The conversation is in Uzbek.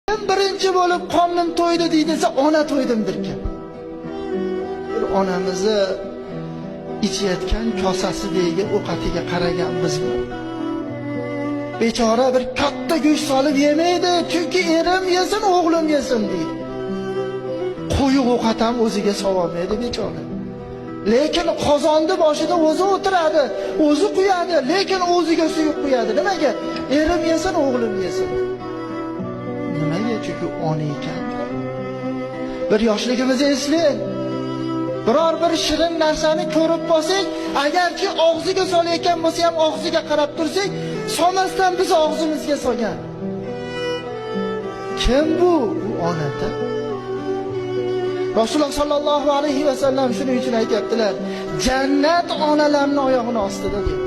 Kim birinchi bo'lib qornim to'ydi deydi-desa, ona to'ydimdirkan. Bir onamizni ichayotgan kosasidagi ovqatiga qaraganmizmi? Bechora bir katta go'sht solib yemaydi, chunki erim yesin, o'g'lim yesin deydi. Qo'yiq ovqat ham o'ziga sololmaydi bechora. Lekin qozonni boshida o'zi o'tiradi, o'zi quyadi, lekin o'ziga suyib quyadi. Nimaga? Erim yesin, o'g'lim yesin. Nimaga? Chunki ona ekan. Bir yoshligimizni eslang. Biror bir shirin narsani ko'rib qolsak, agarki og'ziga solayotgan bo'lsa ham og'ziga qarab tursak, solmasdan biz og'zimizga solgan. Kim bu? Bu ona-da. Rasululloh sallallohu alayhi va sallam shuning uchun aytibdilar, jannat onalarning oyog'ini ostida deb.